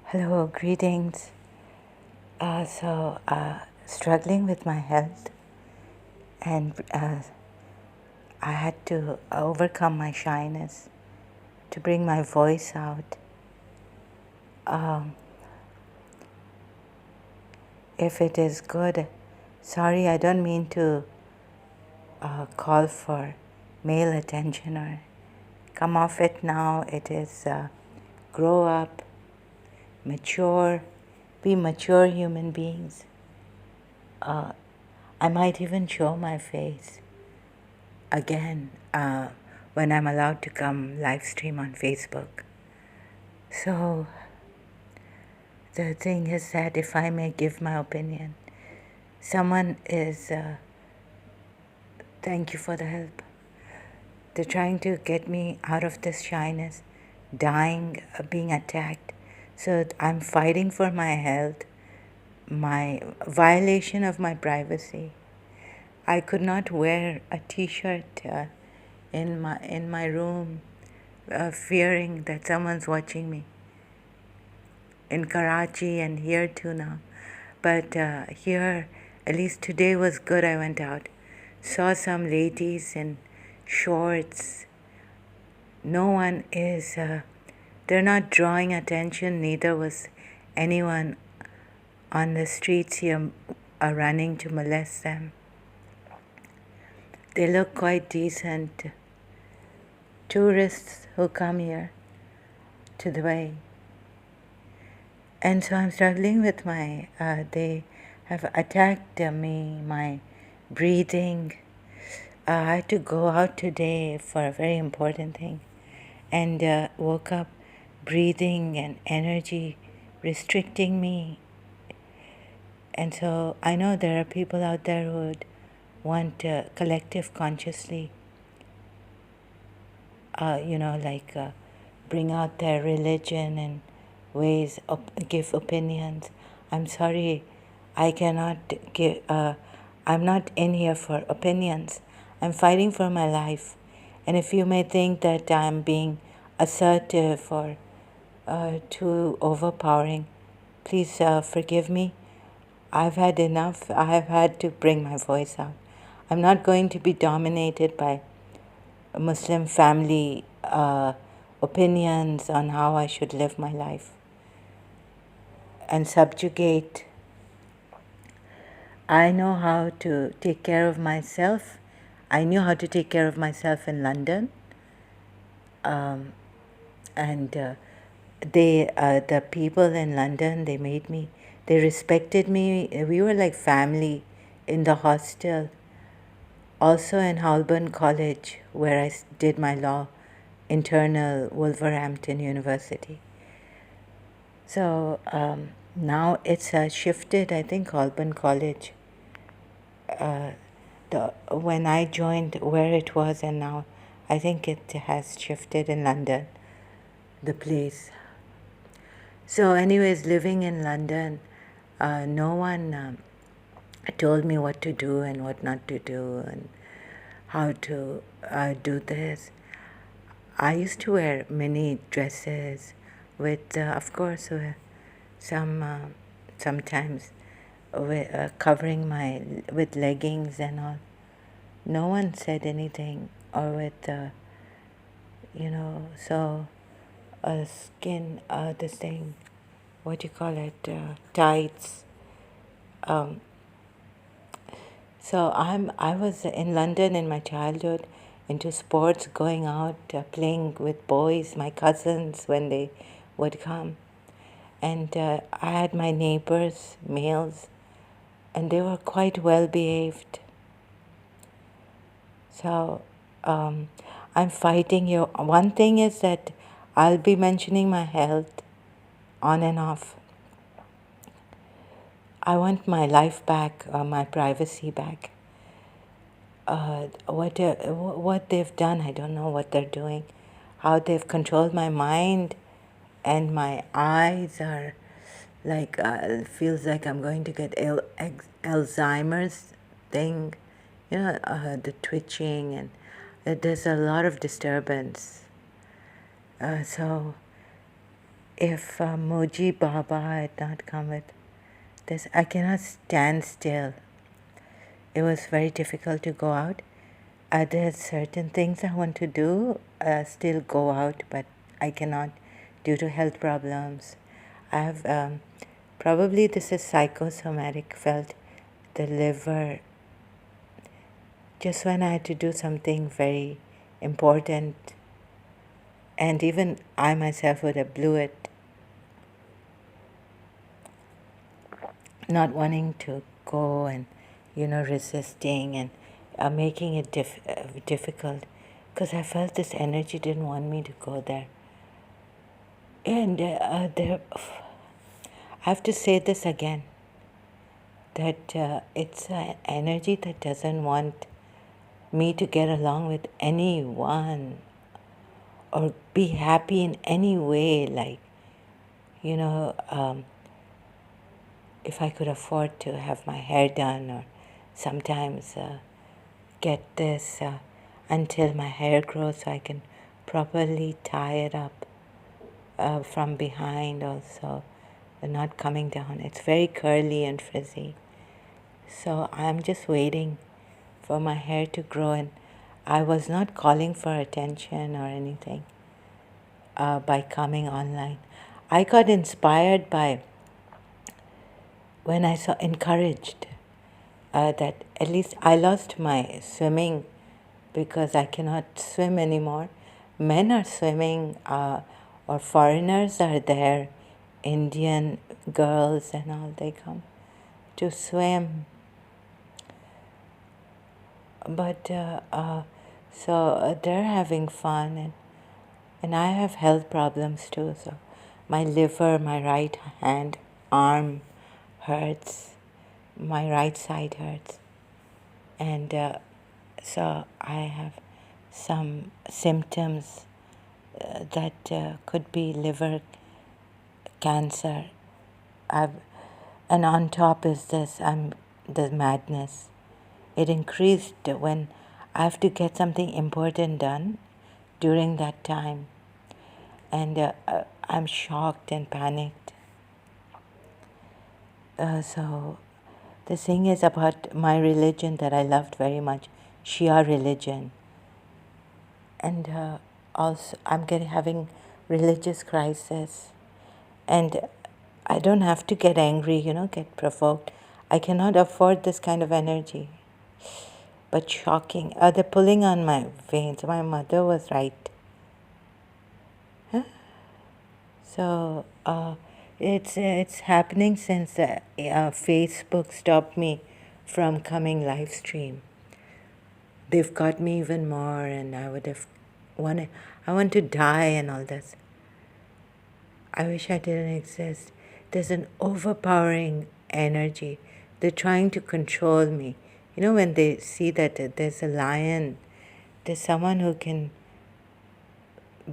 Hello, greetings. Struggling with my health, and I had to overcome my shyness to bring my voice out. Um, if it is good, sorry, I don't mean to call for male attention or come off it now. It is grow up, mature, be mature human beings. I might even show my face again when I'm allowed to come live stream on Facebook. So the thing is that if I may give my opinion, someone is, thank you for the help. They're trying to get me out of this shyness, dying, being attacked. So I'm fighting for my health, my violation of my privacy. I could not wear a T-shirt in my room, fearing that someone's watching me. In Karachi and here too now, but here at least today was good. I went out, saw some ladies in shorts. No one is. They're not drawing attention. Neither was anyone on the streets here running to molest them. They look quite decent. Tourists who come here to Dubai. And so I'm struggling with my, they have attacked me, my breathing. I had to go out today for a very important thing and woke up breathing and energy restricting me. And so I know there are people out there who would want collective consciously, bring out their religion and ways, give opinions. I'm sorry, I cannot give, I'm not in here for opinions. I'm fighting for my life. And if you may think that I'm being assertive or too overpowering, please forgive me. I've had enough. I have had to bring my voice out. I'm not going to be dominated by Muslim family opinions on how I should live my life and subjugate. I know how to take care of myself. I knew how to take care of myself in London. And the people in London, they respected me. We were like family in the hostel. Also in Holborn College, where I did my law, internal Wolverhampton University. So now it's shifted, I think, Holborn College. When I joined where it was, and now I think it has shifted in London, the place. So anyways, living in London, no one told me what to do and what not to do and how to do this. I used to wear mini dresses with, of course, sometimes covering with leggings and all. No one said anything, or with, so skin, this thing, what do you call it, tights. So I was in London in my childhood, into sports, going out, playing with boys, my cousins when they would come. And I had my neighbors, males, and they were quite well behaved. So I'm fighting you. One thing is that I'll be mentioning my health on and off. I want my life back, my privacy back. What they've done, I don't know what they're doing. How they've controlled my mind, and my eyes are like, feels like I'm going to get Alzheimer's thing, the twitching, and there's a lot of disturbance. So if Moji Baba had not come with this, I cannot stand still. It was very difficult to go out. There's certain things I want to do, still go out, but I cannot due to health problems. I have probably this is psychosomatic. Felt the liver just when I had to do something very important, and even I myself would have blew it, not wanting to go and resisting and making it difficult because I felt this energy didn't want me to go there. And I have to say this again, that it's an energy that doesn't want me to get along with anyone or be happy in any way, like, if I could afford to have my hair done, or sometimes get this until my hair grows so I can properly tie it up from behind also, and not coming down. It's very curly and frizzy. So I'm just waiting for my hair to grow, and I was not calling for attention or anything by coming online. I got inspired by when I saw encouraged that at least I lost my swimming because I cannot swim anymore. Men are swimming, or foreigners are there, Indian girls and all, they come to swim. But they're having fun, and I have health problems too. So my liver, my right hand, arm hurts, my right side hurts, and so I have some symptoms that could be liver cancer. And on top is this, the madness. It increased when I have to get something important done during that time, and I'm shocked and panicked. So the thing is about my religion that I loved very much, Shia religion, and also I'm having religious crisis, and I don't have to get angry, get provoked. I cannot afford this kind of energy. But shocking. They're pulling on my veins. My mother was right. So it's happening since Facebook stopped me from coming live stream. They've got me even more, and I would have wanted. I want to die and all this. I wish I didn't exist. There's an overpowering energy. They're trying to control me. When they see that there's a lion, there's someone who can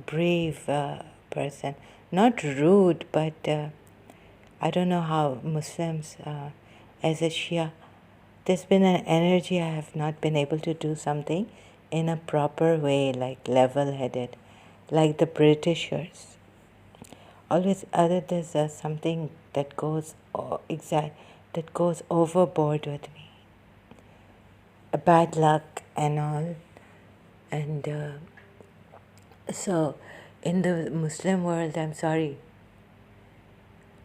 brave person, not rude, but I don't know how Muslims, as a Shia, there's been an energy I have not been able to do something in a proper way, like level-headed, like the Britishers. Always, there's something that goes that goes overboard with me. A bad luck and all, and so in the Muslim world, I'm sorry.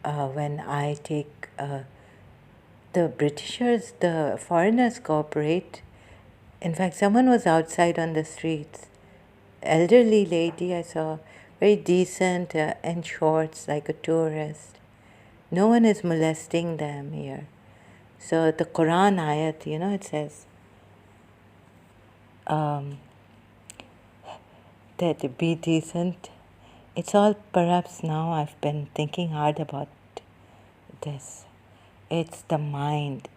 When I take the Britishers, the foreigners cooperate. In fact, someone was outside on the streets, elderly lady I saw, very decent, in shorts like a tourist. No one is molesting them here. So the Quran ayat, it says that be decent. It's all, perhaps now I've been thinking hard about this. It's the mind.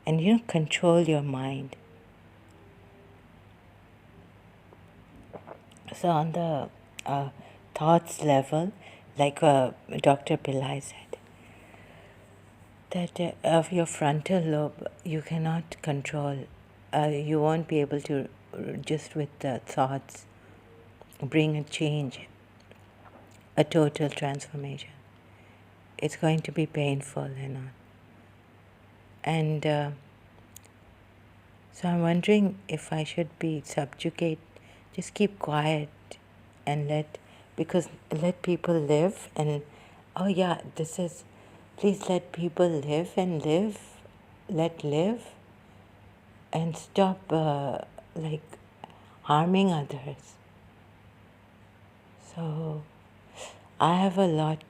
And control your mind. So on the thoughts level, like Dr. Pillai said, that of your frontal lobe, you cannot control. You won't be able to, just with the thoughts, bring a change. a total transformation. It's going to be painful and all. And so I'm wondering if I should be subjugate, just keep quiet and let people live. And oh yeah, this is, please let people live and let live, and stop like harming others. So I have a lot,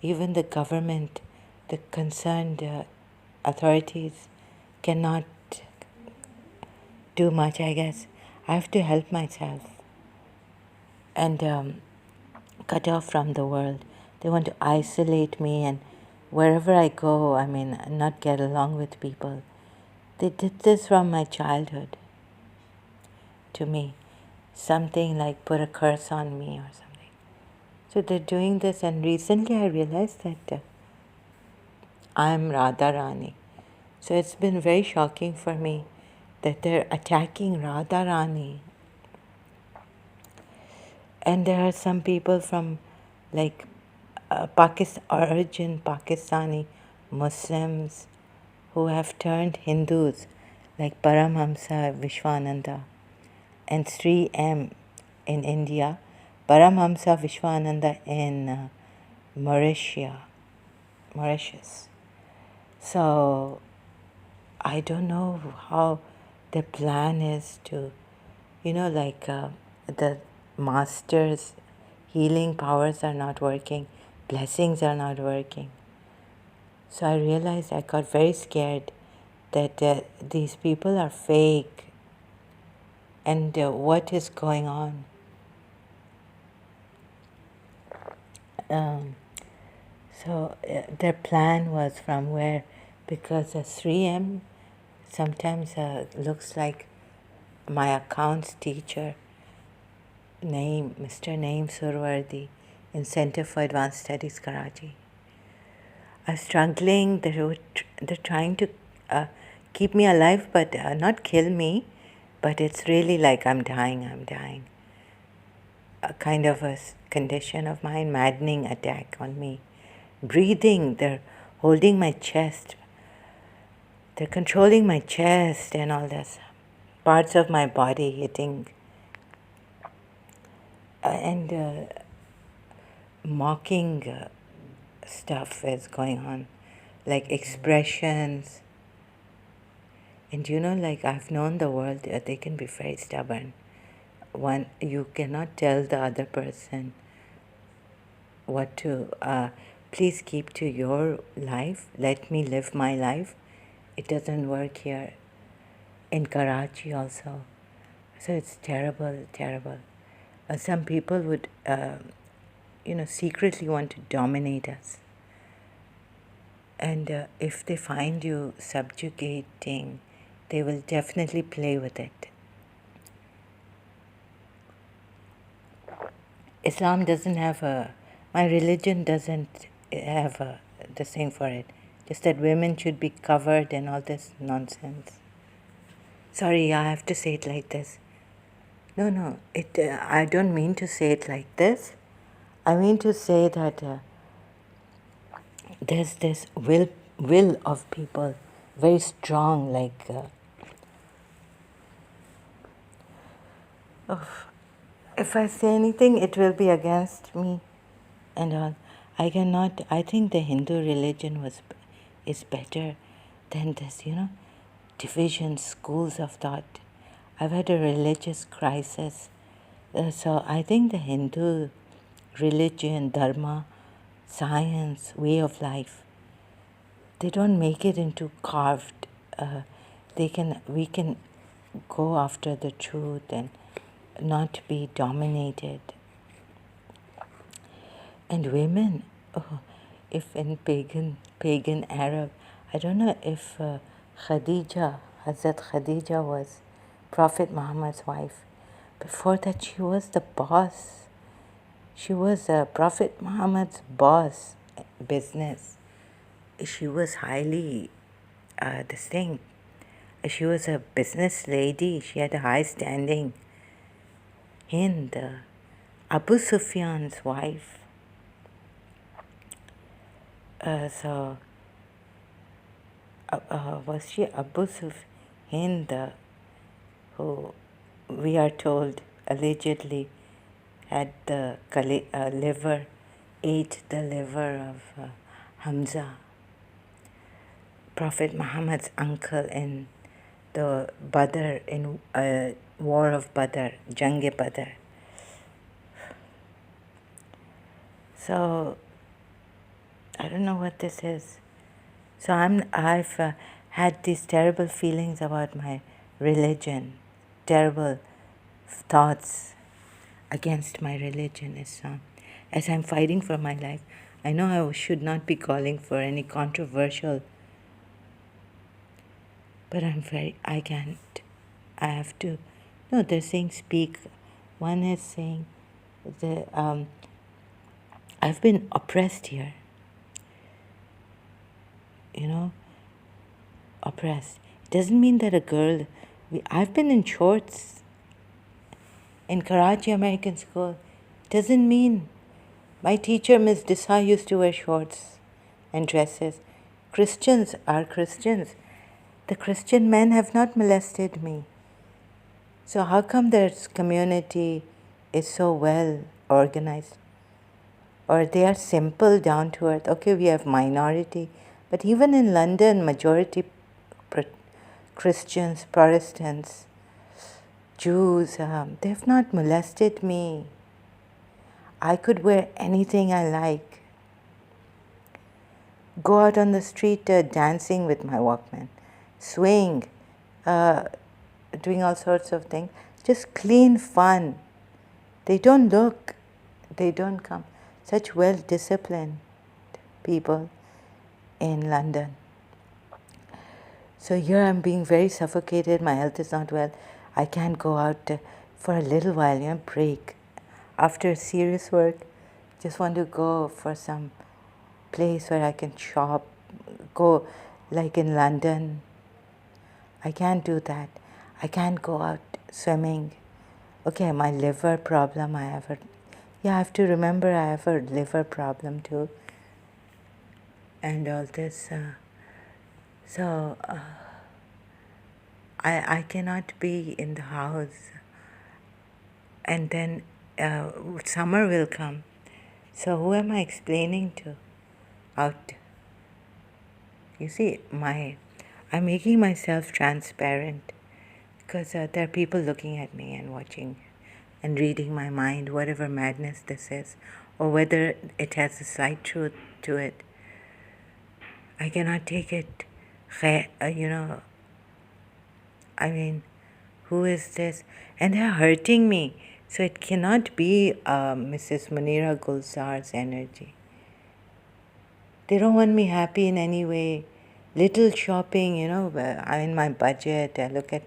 even the government, the concerned authorities cannot do much, I guess. I have to help myself and cut off from the world. They want to isolate me, and wherever I go, I mean, not get along with people. They did this from my childhood to me. Something like put a curse on me or something. So they're doing this, and recently I realized that I'm Radharani. So it's been very shocking for me that they're attacking Radharani. And there are some people from like origin Pakistani Muslims who have turned Hindus, like Paramhamsa Vishwananda and Sri M in India, Paramhamsa Vishwananda in Mauritius. So I don't know how the plan is to, the master's healing powers are not working, blessings are not working. So I realized, I got very scared that these people are fake, and what is going on. So their plan was from where, because a 3M sometimes looks like my accounts teacher, Mr. Naeem Surwardi in Center for Advanced Studies, Karachi. I'm struggling. They're trying to keep me alive, but not kill me. But it's really like I'm dying. A kind of a condition of mine, maddening attack on me. Breathing, they're holding my chest. They're controlling my chest and all this. Parts of my body hitting. And mocking stuff is going on. Like expressions. And like I've known the world, they can be very stubborn. You cannot tell the other person what to, please keep to your life, let me live my life. It doesn't work here in Karachi also. So it's terrible. Some people would, secretly want to dominate us. And if they find you subjugating, they will definitely play with it. Islam doesn't have my religion doesn't have the thing for it. Just that women should be covered and all this nonsense. Sorry, I have to say it like this. No, I don't mean to say it like this. I mean to say that there's this will of people, very strong, like if I say anything, it will be against me and all. I think the Hindu religion is better than this, division, schools of thought. I've had a religious crisis. So I think the Hindu religion, dharma, science, way of life, they don't make it into carved. We can go after the truth and not be dominated. And women, if in pagan Arab, I don't know if Khadija, Hazrat Khadija was Prophet Muhammad's wife. Before that, she was the boss. She was Prophet Muhammad's boss, business. She was highly, this thing. She was a business lady. She had a high standing. Hind, Abu Sufyan's wife. So was she Abu Hind, who we are told allegedly had the liver, ate the liver of Hamza, Prophet Muhammad's uncle in the Badr, in war of Badr, Jang-e Badr. So I don't know what this is. So I've had these terrible feelings about my religion, terrible thoughts against my religion, Islam. As I'm fighting for my life, I know I should not be calling for any controversial, but I can't. I have to. No, they're saying speak. One is saying I've been oppressed here, you know, oppressed. It doesn't mean that a girl, I've been in shorts in Karachi American School. Doesn't mean my teacher, Miss Desai, used to wear shorts and dresses. Christians are Christians. The Christian men have not molested me. So how come their community is so well organized? Or they are simple, down to earth. Okay, we have minority, but even in London, majority Christians, Protestants, Jews, they have not molested me. I could wear anything I like. Go out on the street dancing with my Walkman, swing, doing all sorts of things. Just clean fun. They don't look, they don't come. Such well disciplined people in London. So here I'm being very suffocated, my health is not well. I can't go out for a little while, break. After serious work, just want to go for some place where I can shop, go like in London. I can't do that. I can't go out swimming. Okay, my liver problem, I have to remember I have a liver problem too. And all this. I cannot be in the house. And then summer will come. So who am I explaining to out? You see, I'm making myself transparent because there are people looking at me and watching and reading my mind, whatever madness this is, or whether it has a slight truth to it. I cannot take it. I mean, who is this? And they're hurting me. So it cannot be Mrs. Munira Gulzar's energy. They don't want me happy in any way. Little shopping, I'm in my budget. I look at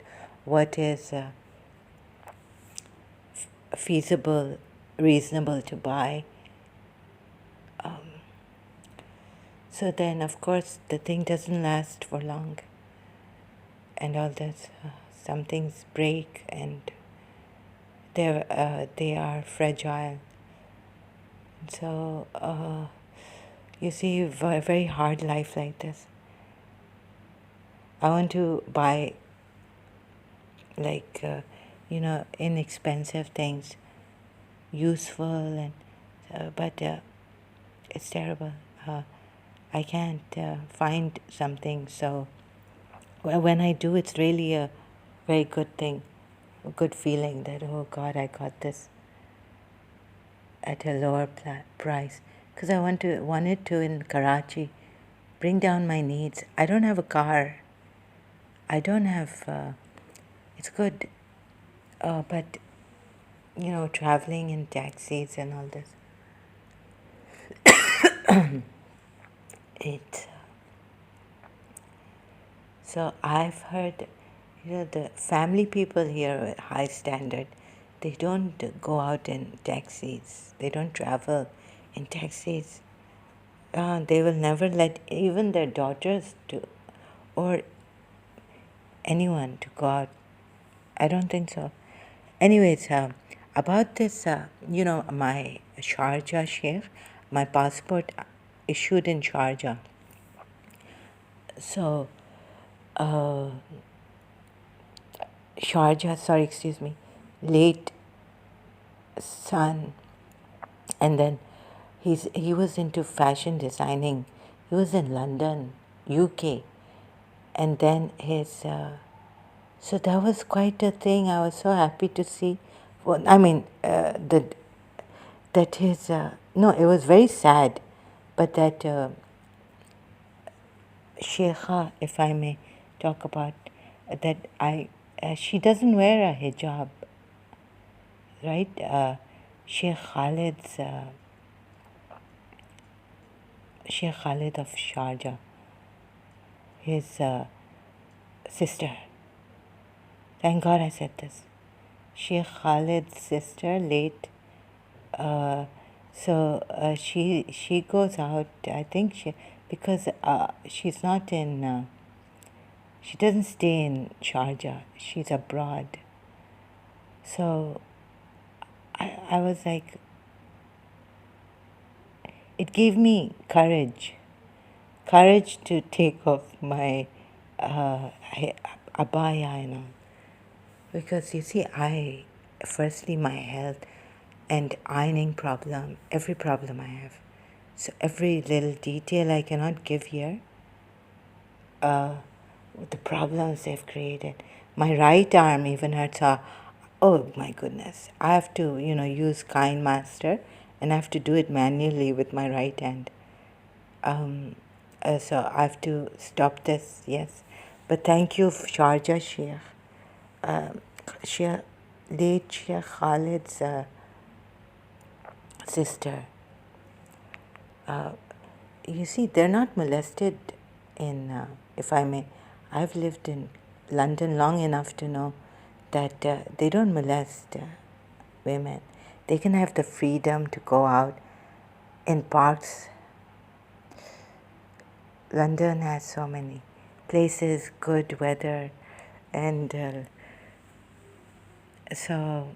what is feasible, reasonable to buy. So then, of course, the thing doesn't last for long. And all this, some things break and they are fragile. So, you see, a very hard life like this. I want to buy, like, inexpensive things, useful, but it's terrible. I can't find something. So when I do, it's really a very good thing, a good feeling that, oh God, I got this at a lower price. Because I wanted to in Karachi bring down my needs. I don't have a car. I don't have. It's good, but traveling in taxis and all this. It. So I've heard, the family people here are high standard. They don't go out in taxis. They don't travel in taxis. They will never let even their daughters or anyone to go out. I don't think so. Anyways, about this, my Sharjah Sheikh, my passport issued in Sharjah. So, uh, late son, and then he was into fashion designing. He was in London, UK, and then his so that was quite a thing. I was so happy to see. Well, I mean, that his no, it was very sad, but that Sheikha, if I may talk about that, she doesn't wear a hijab, right? Sheikh Khalid's Sheikh Khalid of Sharjah, his sister. Thank God I said this. Sheikh Khalid's sister, late. Uh, she goes out. I think because she's not in. She doesn't stay in Sharjah. She's abroad. So I was like, it gave me courage to take off my abaya, because you see, firstly, my health and ironing problem, every problem I have. So every little detail I cannot give here, the problems they've created. My right arm even hurts. Oh my goodness. I have to, use Kind Master, and I have to do it manually with my right hand. So I have to stop this, yes. But thank you, Sharjah Sheikh. Sheikh, late Sheikh Khalid's sister. You see, they're not molested in, if I may, I've lived in London long enough to know that they don't molest women. They can have the freedom to go out in parks. London has so many places, good weather, and so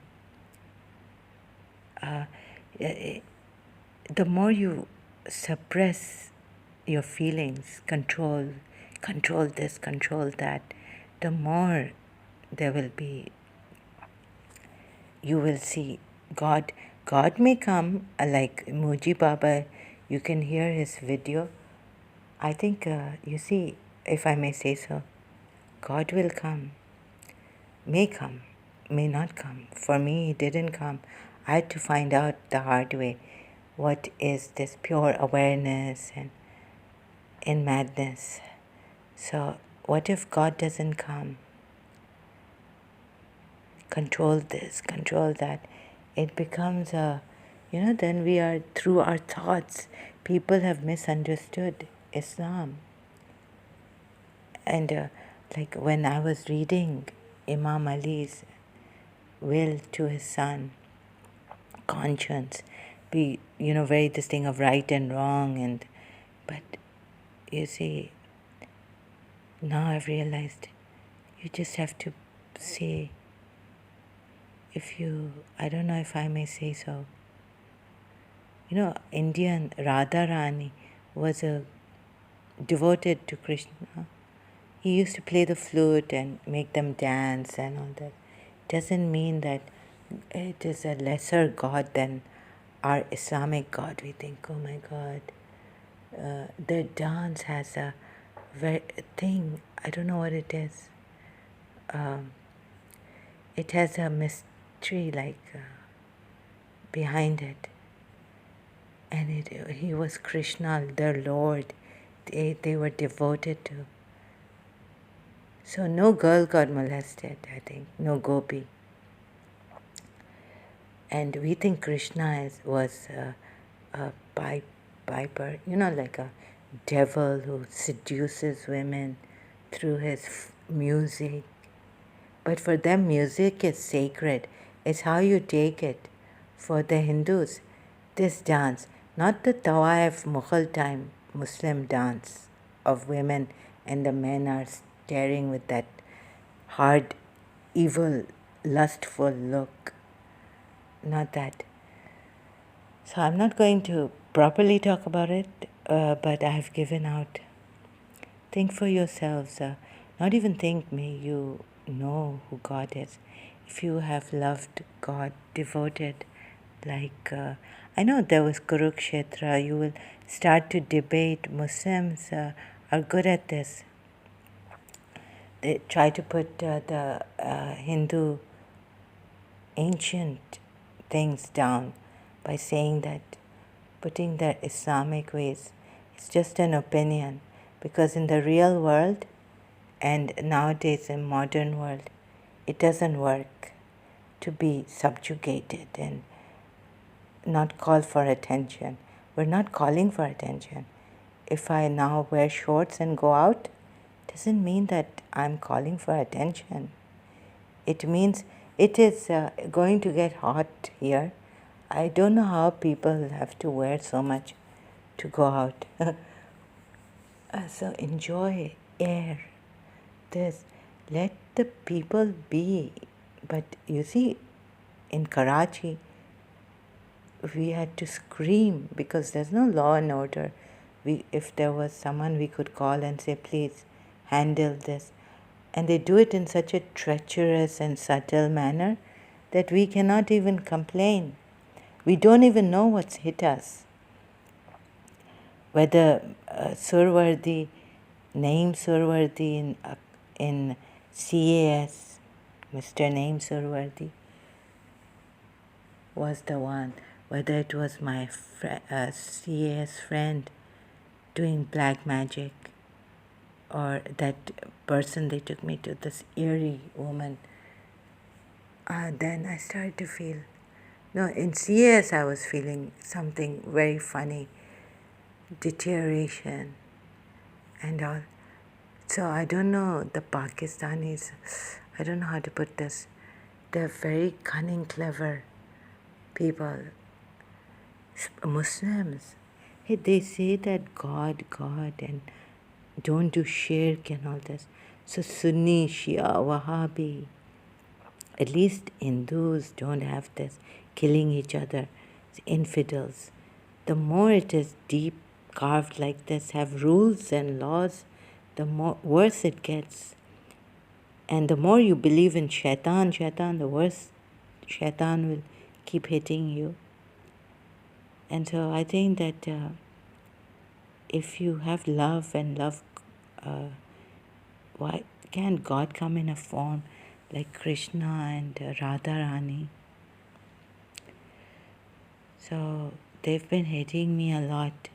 the more you suppress your feelings, control this, control that, the more there will be, you will see God. God may come, like Muji Baba, you can hear his video. I think, you see, if I may say so, God will come, may not come. For me, he didn't come. I had to find out the hard way what is this pure awareness and in madness. So, what if God doesn't come? Control this, control that. It becomes then we are, through our thoughts, people have misunderstood Islam. And like when I was reading Imam Ali's will to his son, conscience, be, very this thing of right and wrong, but you see, now I've realized you just have to say, I don't know if I may say so, Indian Radha Rani was devoted to Krishna. He used to play the flute and make them dance and all that. Doesn't mean that it is a lesser God than our Islamic God. We think, oh my God, their dance has a thing. I don't know what it is. It has a mystery behind it. And he was Krishna, their Lord. They were devoted to. So no girl got molested, I think, no gopi. And we think Krishna was a piper, like a devil who seduces women through his music. But for them, music is sacred. It's how you take it. For the Hindus, this dance, not the Tawaif Mughal time Muslim dance of women and the men are staring with that hard, evil, lustful look. Not that. So I'm not going to properly talk about it. but I've given out. Think for yourselves. Not even think me, you know who God is. If you have loved God, devoted, like I know there was Kurukshetra, you will start to debate. Muslims are good at this. They try to put the Hindu ancient things down by saying that putting their Islamic ways is just an opinion, because in the real world and nowadays in modern world it doesn't work to be subjugated and not call for attention. We're not calling for attention. If I now wear shorts and go out, doesn't mean that I'm calling for attention. It means it is going to get hot here. I don't know how people have to wear so much to go out. So enjoy air. This, let the people be. But you see, in Karachi, we had to scream because there's no law and order. If there was someone we could call and say, please handle this. And they do it in such a treacherous and subtle manner that we cannot even complain. We don't even know what's hit us. Whether Surwardi, Naeem Surwardi in CAS, Mr. Naeem Surwardi was the one. Whether it was my CAS friend doing black magic, or that person they took me to, this eerie woman, then I started to feel, no, in CS I was feeling something very funny, deterioration and all. So I don't know, the Pakistanis, I don't know how to put this, they're very cunning, clever people. Muslims, hey, they say that God, and don't do shirk and all this. So Sunni, Shia, Wahhabi, at least Hindus don't have this killing each other, infidels. The more it is deep carved like this, have rules and laws, the more worse it gets. And the more you believe in shaitan, the worse shaitan will keep hitting you. And so I think that if you have love and love, why can't God come in a form like Krishna and Radharani? So they've been hating me a lot.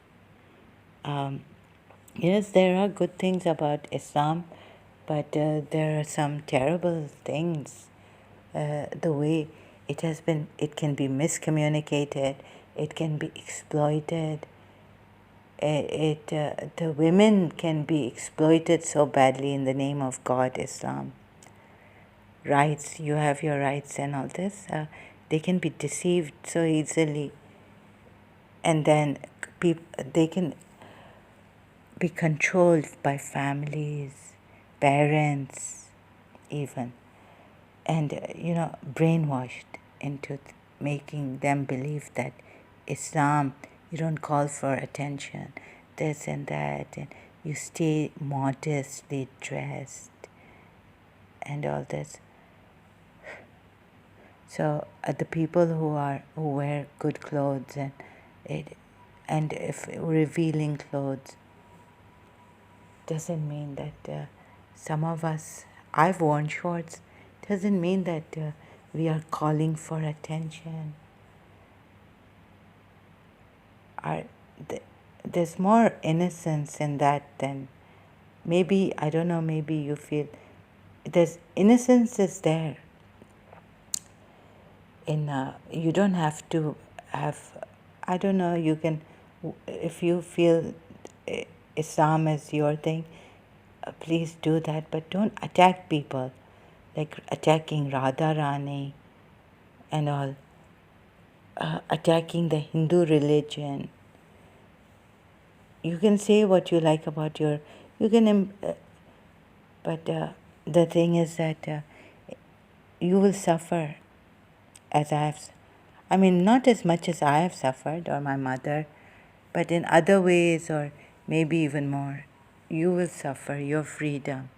Yes, there are good things about Islam, but there are some terrible things. The way it can be miscommunicated, it can be exploited. The women can be exploited so badly in the name of God, Islam. Rights, you have your rights and all this. They can be deceived so easily, and then they can be controlled by families, parents, even, and brainwashed into making them believe that Islam, you don't call for attention, this and that, and you stay modestly dressed and all this. So the people who wear good clothes and if revealing clothes, doesn't mean that some of us, I've worn shorts, doesn't mean that we are calling for attention. There's more innocence in that than maybe, I don't know, maybe you feel there's innocence is there. You don't have to have, I don't know, you can, if you feel Islam is your thing, please do that, but don't attack people, like attacking Radharani and all, attacking the Hindu religion. You can say what you like about but the thing is that you will suffer as not as much as I have suffered, or my mother but in other ways, or maybe even more, you will suffer your freedom,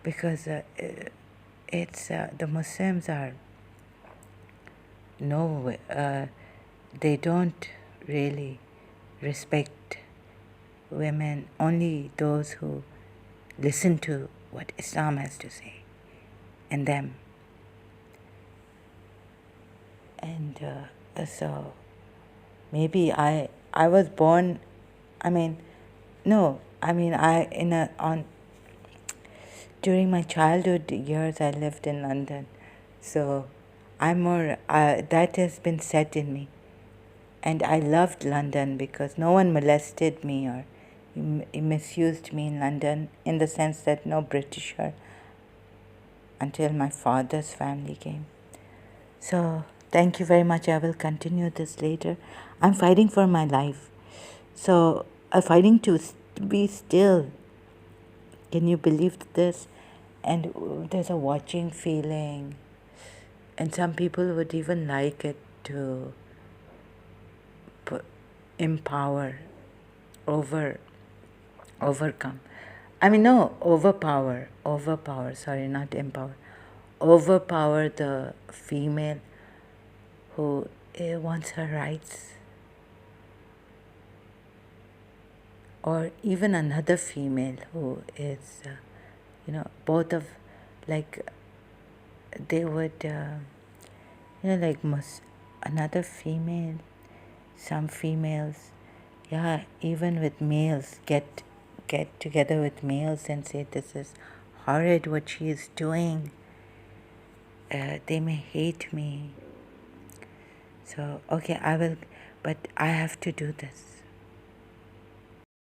because it's the Muslims are no, they don't really respect women, only those who listen to what Islam has to say, and them. And so maybe I was born, I mean, no, I mean, during my childhood years I lived in London, so I'm more, that has been set in me. And I loved London because no one molested me or misused me in London, in the sense that no Britisher, until my father's family came. So thank you very much. I will continue this later. I'm fighting for my life. So I'm fighting to be still. Can you believe this? And there's a watching feeling. And some people would even like it to empower, overcome. I mean, no, overpower, sorry, not empower. Overpower the female who wants her rights. Or even another female who is, both of, like, they would, like another female, some females, yeah, even with males, get together with males and say this is horrid what she is doing. They may hate me. So okay, I will, but I have to do this.